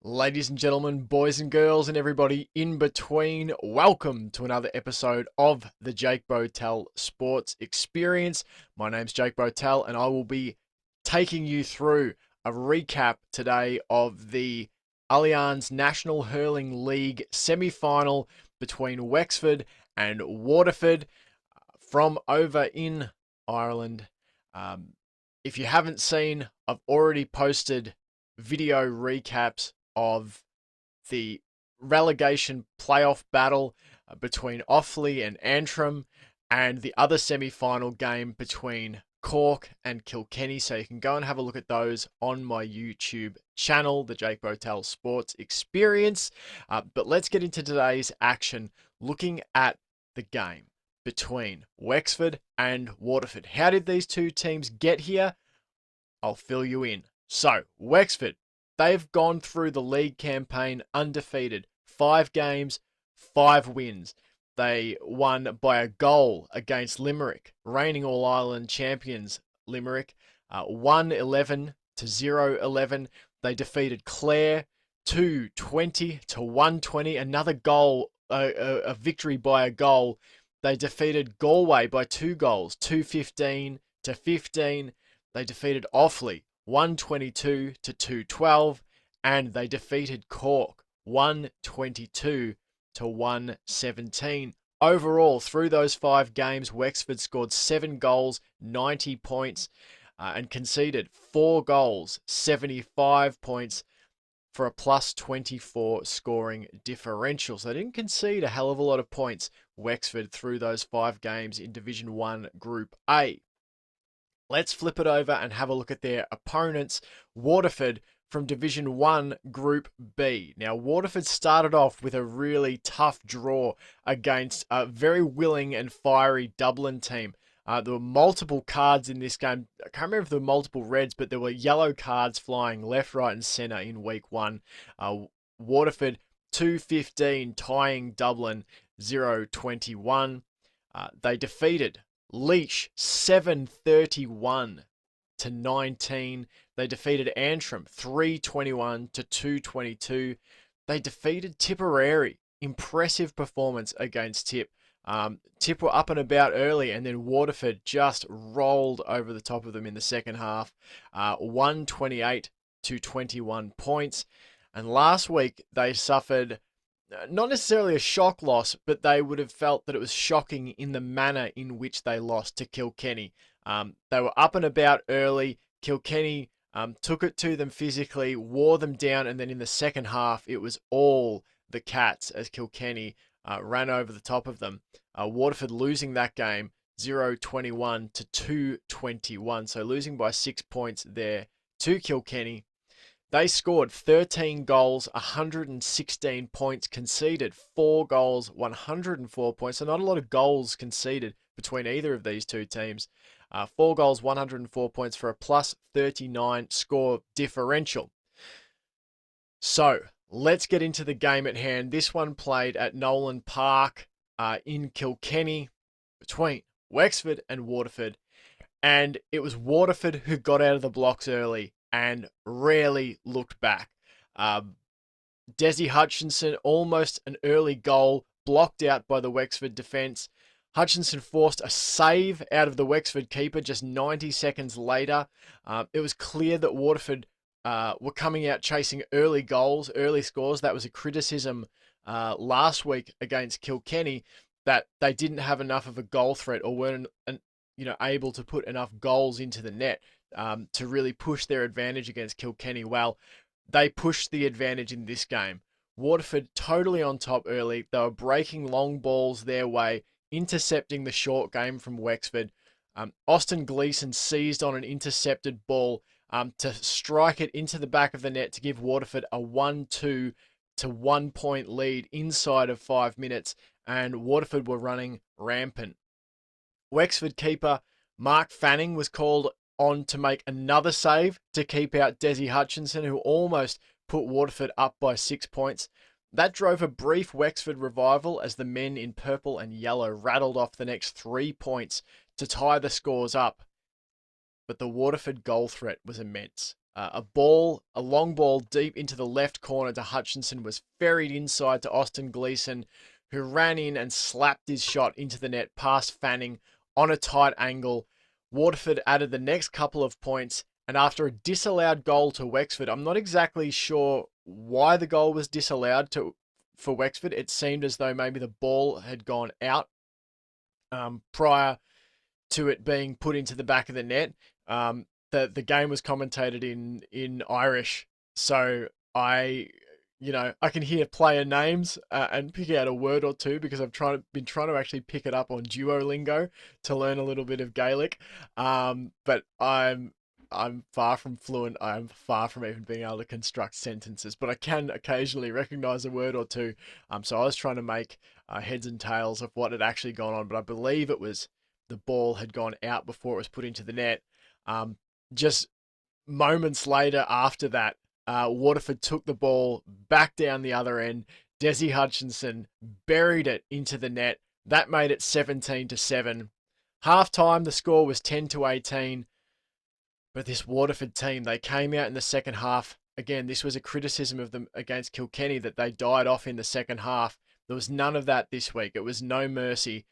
Ladies and gentlemen, boys and girls, and everybody in between, welcome to another episode of the Jake Botel Sports Experience. My name's Jake Botel, and I will be taking you through a recap today of the Allianz National Hurling League semi-final between Wexford and Waterford from over in Ireland. If you haven't seen, I've already posted video recaps of the relegation playoff battle between Offaly and Antrim and the other semi-final game between Cork and Kilkenny. So you can go and have a look at those on my YouTube channel, the Jake Botel Sports Experience. But let's get into today's action, looking at the game between Wexford and Waterford. How did these two teams get here? I'll fill you in. So, Wexford, they've gone through the league campaign undefeated. 5 games, 5 wins. They won by a goal against Limerick, reigning All-Ireland champions Limerick, 1-11 to 0-11. They defeated Clare 2-20 to 120. Another goal, a victory by a goal. They defeated Galway by 2 goals, 2-15 to 15. They defeated Offaly 122 to 212, and they defeated Cork 122 to 117. Overall, through those 5 games, Wexford scored 7 goals, 90 points, and conceded 4 goals, 75 points, for a plus 24 scoring differential. So they didn't concede a hell of a lot of points, Wexford, through those 5 games in Division 1 Group A. Let's flip it over and have a look at their opponents, Waterford, from Division 1 Group B. Now, Waterford started off with a really tough draw against a very willing and fiery Dublin team. There were multiple cards in this game. I can't remember if there were multiple reds, but there were yellow cards flying left, right, and centre in week 1. Waterford 2-15, tying Dublin 0-21. They defeated Laois 7-31 to 19. They defeated Antrim 3-21 to 2-22. They defeated Tipperary. Impressive performance against Tip. Tip were up and about early, and then Waterford just rolled over the top of them in the second half. 128 to 21 points. And last week they suffered not necessarily a shock loss, but they would have felt that it was shocking in the manner in which they lost to Kilkenny. They were up and about early. Kilkenny took it to them physically, wore them down, and then in the second half, it was all the Cats as Kilkenny ran over the top of them. Waterford losing that game 0-21 to 2-21, so losing by 6 points there to Kilkenny. They scored 13 goals, 116 points, conceded 4 goals, 104 points. So not a lot of goals conceded between either of these two teams. 4 goals, 104 points for a plus 39 score differential. So let's get into the game at hand. This one played at Nolan Park in Kilkenny between Wexford and Waterford. And it was Waterford who got out of the blocks early and rarely looked back. Desi Hutchinson, almost an early goal, blocked out by the Wexford defence. Hutchinson forced a save out of the Wexford keeper just 90 seconds later. It was clear that Waterford were coming out chasing early goals, early scores. That was a criticism last week against Kilkenny, that they didn't have enough of a goal threat or weren't able to put enough goals into the net to really push their advantage against Kilkenny. Well, they pushed the advantage in this game. Waterford totally on top early. They were breaking long balls their way, intercepting the short game from Wexford. Austin Gleeson seized on an intercepted ball to strike it into the back of the net to give Waterford a 1-2 to 1 point lead inside of 5 minutes, and Waterford were running rampant. Wexford keeper Mark Fanning was called on to make another save to keep out Desi Hutchinson, who almost put Waterford up by 6 points. That drove a brief Wexford revival as the men in purple and yellow rattled off the next 3 points to tie the scores up. But the Waterford goal threat was immense. a long ball deep into the left corner to Hutchinson was ferried inside to Austin Gleeson, who ran in and slapped his shot into the net past Fanning on a tight angle. Waterford added the next couple of points, and after a disallowed goal to Wexford, I'm not exactly sure why the goal was disallowed for Wexford. It seemed as though maybe the ball had gone out prior to it being put into the back of the net. The game was commentated in Irish, so I can hear player names and pick out a word or two because I've been trying to actually pick it up on Duolingo to learn a little bit of Gaelic. But I'm far from fluent. I'm far from even being able to construct sentences, but I can occasionally recognize a word or two. So I was trying to make heads and tails of what had actually gone on, but I believe it was the ball had gone out before it was put into the net. Just moments later after that, Waterford took the ball back down the other end. Desi Hutchinson buried it into the net. That made it 17-7. Half time, the score was 10-18. But this Waterford team, they came out in the second half. Again, this was a criticism of them against Kilkenny that they died off in the second half. There was none of that this week. It was no mercy,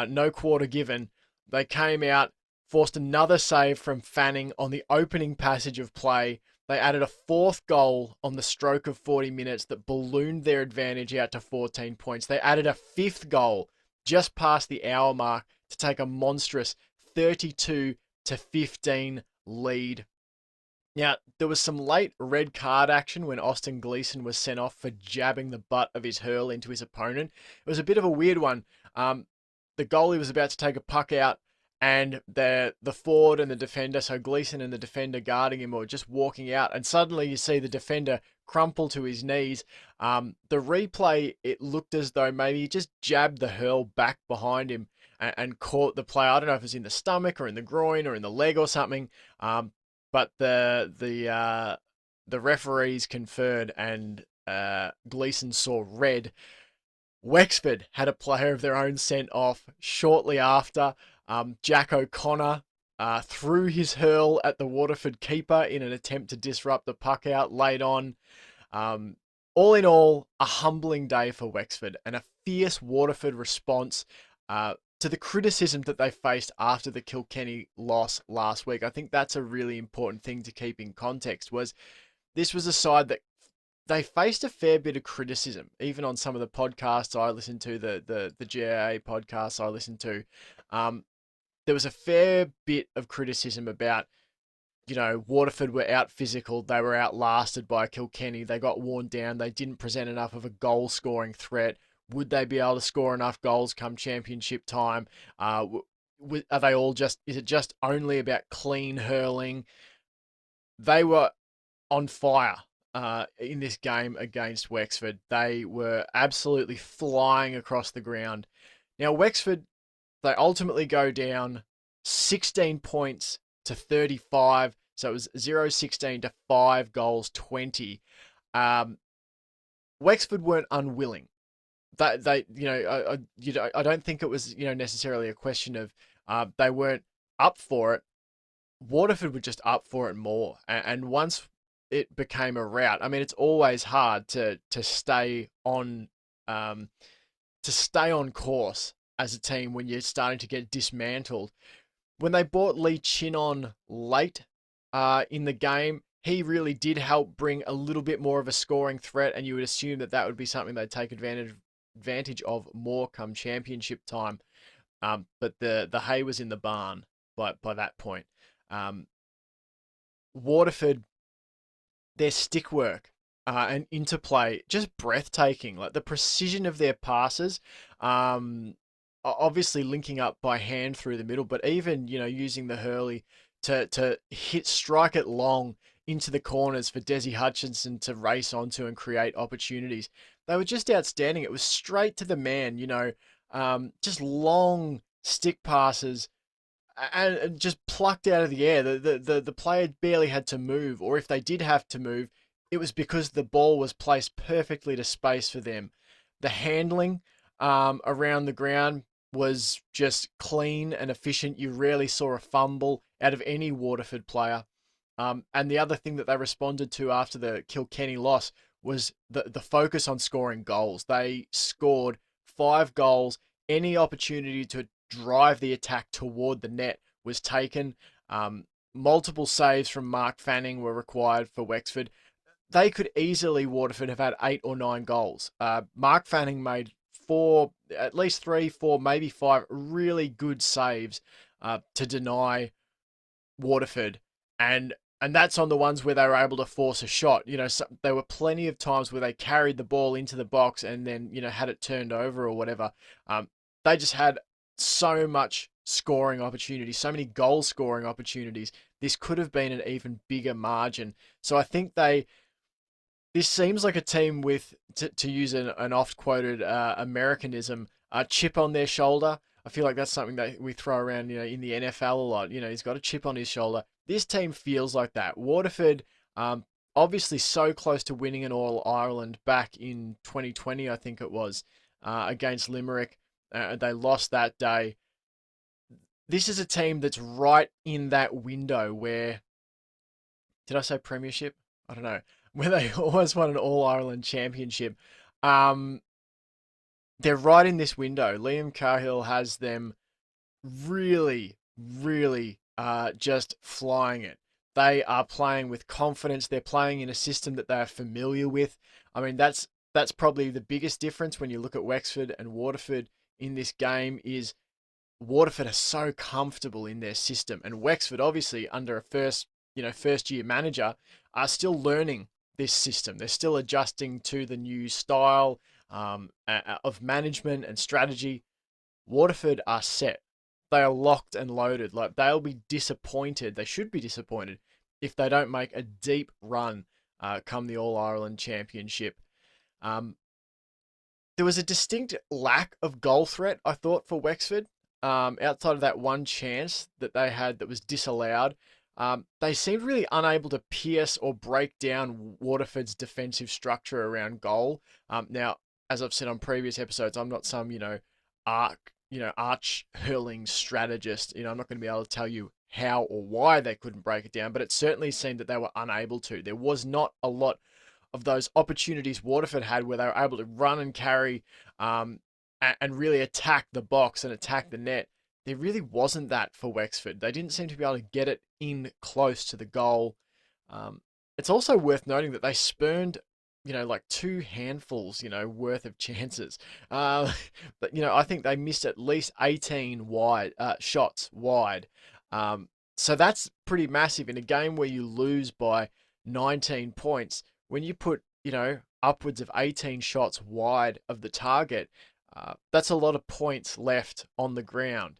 no quarter given. They came out, forced another save from Fanning on the opening passage of play. They added a fourth goal on the stroke of 40 minutes that ballooned their advantage out to 14 points. They added a fifth goal just past the hour mark to take a monstrous 32-15 lead. Now, there was some late red card action when Austin Gleeson was sent off for jabbing the butt of his hurl into his opponent. It was a bit of a weird one. The goalie was about to take a puck out, and the forward and the defender, so Gleeson and the defender guarding him, were just walking out, and suddenly you see the defender crumple to his knees. The replay, it looked as though maybe he just jabbed the hurl back behind him and caught the player. I don't know if it was in the stomach or in the groin or in the leg or something, but the referees conferred, and Gleeson saw red. Wexford had a player of their own sent off shortly after. Jack O'Connor threw his hurl at the Waterford keeper in an attempt to disrupt the puck out late on. All in all, a humbling day for Wexford and a fierce Waterford response to the criticism that they faced after the Kilkenny loss last week. I think that's a really important thing to keep in context. This was a side that they faced a fair bit of criticism, even on some of the podcasts I listened to, the GAA podcasts I listened to. There was a fair bit of criticism about, Waterford were out physical. They were outlasted by Kilkenny. They got worn down. They didn't present enough of a goal-scoring threat. Would they be able to score enough goals come championship time? Are they all is it just only about clean hurling? They were on fire in this game against Wexford. They were absolutely flying across the ground. Now, Wexford, they ultimately go down 16 points to 35. So it was 0-16 to 5 goals 20. Wexford weren't unwilling. I don't think it was necessarily a question of they weren't up for it. Waterford were just up for it more, and once it became a rout, I mean, it's always hard to stay on course as a team when you're starting to get dismantled. When they brought Lee Chin on late in the game, he really did help bring a little bit more of a scoring threat, and you would assume that would be something they'd take advantage of more come championship time. But the hay was in the barn by that point. Waterford, their stick work and interplay, just breathtaking. Like the precision of their passes, obviously linking up by hand through the middle, but even using the hurley to strike it long into the corners for Desi Hutchinson to race onto and create opportunities. They were just outstanding. It was straight to the man, just long stick passes and just plucked out of the air. The player barely had to move, or if they did have to move, it was because the ball was placed perfectly to space for them. The handling around the ground was just clean and efficient. You rarely saw a fumble out of any Waterford player. And the other thing that they responded to after the Kilkenny loss was the focus on scoring goals. They scored 5 goals. Any opportunity to drive the attack toward the net was taken. Multiple saves from Mark Fanning were required for Wexford. They could easily, Waterford, have had 8 or 9 goals. Mark Fanning made four, at least three, four, maybe five really good saves to deny Waterford, and that's on the ones where they were able to force a shot. There were plenty of times where they carried the ball into the box and then had it turned over or whatever. They just had so much scoring opportunity, so many goal scoring opportunities. This could have been an even bigger margin. So I think this seems like a team with, to use an oft-quoted Americanism, a chip on their shoulder. I feel like that's something that we throw around, in the NFL a lot. He's got a chip on his shoulder. This team feels like that. Waterford, obviously so close to winning an All-Ireland back in 2020, I think it was, against Limerick. They lost that day. This is a team that's right in that window where, did I say premiership? I don't know, where they almost won an All-Ireland championship. They're right in this window. Liam Cahill has them really, really just flying it. They are playing with confidence. They're playing in a system that they are familiar with. I mean, that's probably the biggest difference when you look at Wexford and Waterford in this game is Waterford are so comfortable in their system, and Wexford, obviously, under a first year manager, are still learning this system. They're still adjusting to the new style of management and strategy. Waterford are set. They are locked and loaded. Like, they'll be disappointed. They should be disappointed if they don't make a deep run come the All Ireland Championship. There was a distinct lack of goal threat, I thought, for Wexford. Outside of that one chance that they had that was disallowed, they seemed really unable to pierce or break down Waterford's defensive structure around goal. Now, as I've said on previous episodes, I'm not some, arch hurling strategist. I'm not going to be able to tell you how or why they couldn't break it down, but it certainly seemed that they were unable to. There was not a lot of those opportunities Waterford had where they were able to run and carry, and really attack the box and attack the net. There really wasn't that for Wexford. They didn't seem to be able to get it in close to the goal. It's also worth noting that they spurned, like 2 handfuls, worth of chances. But, I think they missed at least 18 shots wide. So that's pretty massive in a game where you lose by 19 points. When you put, upwards of 18 shots wide of the target, that's a lot of points left on the ground.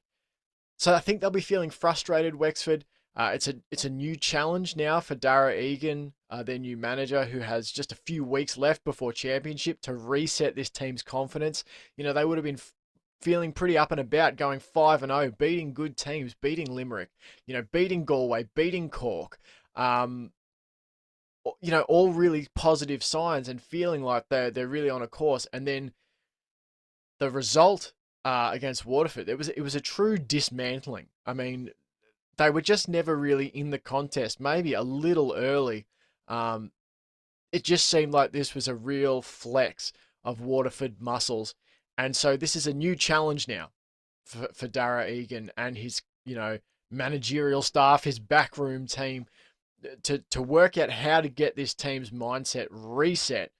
So I think they'll be feeling frustrated, Wexford. It's a new challenge now for Dara Egan, their new manager, who has just a few weeks left before championship to reset this team's confidence. They would have been feeling pretty up and about, going 5-0, beating good teams, beating Limerick, beating Galway, beating Cork. All really positive signs and feeling like they're really on a course. And then the result against Waterford, it was a true dismantling. I mean, they were just never really in the contest, maybe a little early. It just seemed like this was a real flex of Waterford muscles. And so this is a new challenge now for Dara Egan and his, managerial staff, his backroom team, to work out how to get this team's mindset reset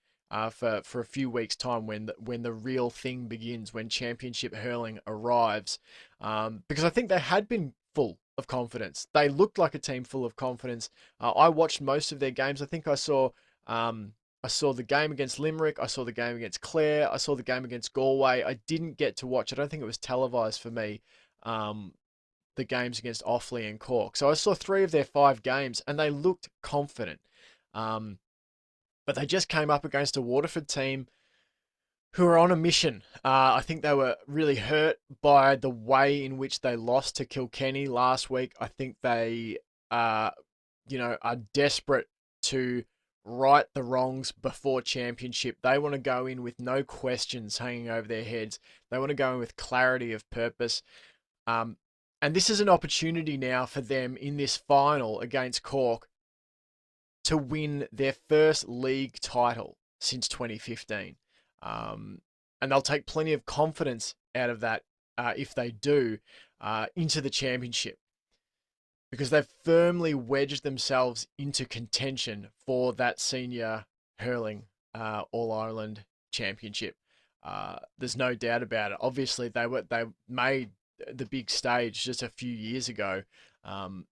for a few weeks' time when the real thing begins, when championship hurling arrives. Because I think they had been full of confidence. They looked like a team full of confidence. I watched most of their games. I think I saw the game against Limerick. I saw the game against Clare. I saw the game against Galway. I didn't get to watch. I don't think it was televised for me. The games against Offaly and Cork. So I saw 3 of their 5 games and they looked confident. But they just came up against a Waterford team who are on a mission. I think they were really hurt by the way in which they lost to Kilkenny last week. I think they, are desperate to right the wrongs before championship. They want to go in with no questions hanging over their heads. They want to go in with clarity of purpose. And this is an opportunity now for them in this final against Cork to win their first league title since 2015. And they'll take plenty of confidence out of that if they do into the championship, because they've firmly wedged themselves into contention for that senior hurling All Ireland championship. There's no doubt about it. Obviously, they made the big stage just a few years ago, and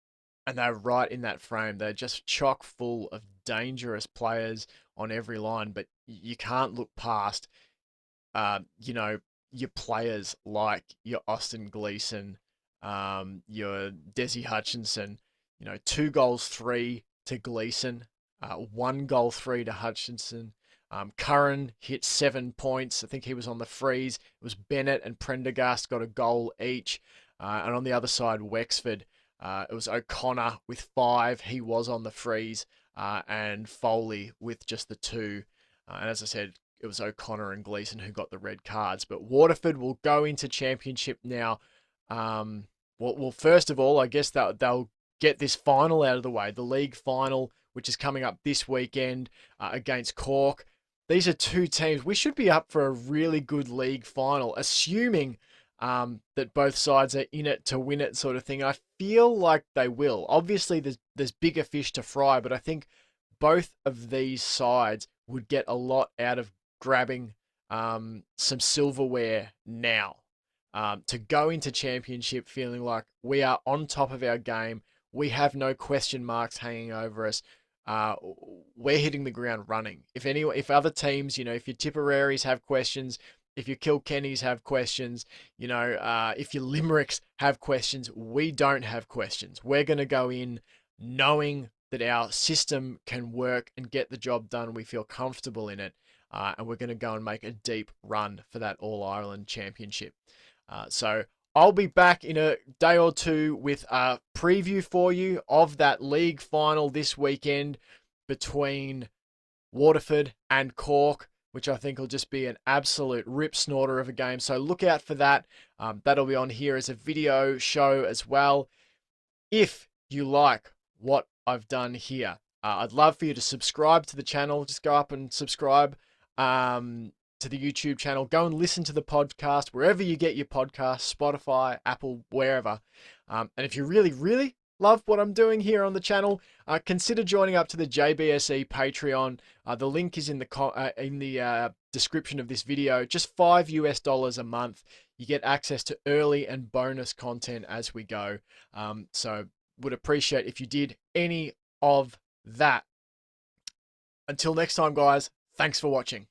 they're right in that frame. They're just chock full of dangerous players on every line, but you can't look past, you know, your players like your Austin Gleeson, your Desi Hutchinson. You know, 2 goals, 3 to Gleeson, 1 goal, 3 to Hutchinson. Curran hit 7 points. I think he was on the freeze. It was Bennett and Prendergast got a goal each. And on the other side, Wexford, it was O'Connor with 5. He was on the freeze. And Foley with just the 2. And as I said, it was O'Connor and Gleeson who got the red cards. But Waterford will go into championship now. Well, first of all, I guess they'll get this final out of the way, the league final, which is coming up this weekend against Cork. These are 2 teams. We should be up for a really good league final, assuming that both sides are in it to win it, sort of thing. I feel like they will. Obviously, there's bigger fish to fry, but I think both of these sides would get a lot out of grabbing some silverware now, to go into championship feeling like we are on top of our game. We have no question marks hanging over us. We're hitting the ground running. If other teams, if your Tipperaries have questions, if your Kilkennys have questions, if your Limericks have questions, we don't have questions. We're going to go in knowing that our system can work and get the job done. We feel comfortable in it. And we're going to go and make a deep run for that All-Ireland Championship. So I'll be back in a day or two with a preview for you of that league final this weekend between Waterford and Cork, which I think will just be an absolute rip snorter of a game. So look out for that. That'll be on here as a video show as well. If you like what I've done here, I'd love for you to subscribe to the channel. Just go up and subscribe to the YouTube channel. Go and listen to the podcast wherever you get your podcasts, Spotify, Apple, wherever. And if you really, really love what I'm doing here on the channel, consider joining up to the JBSE Patreon. The link is in the description of this video. Just $5 a month. You get access to early and bonus content as we go. So would appreciate if you did any of that. Until next time, guys, thanks for watching.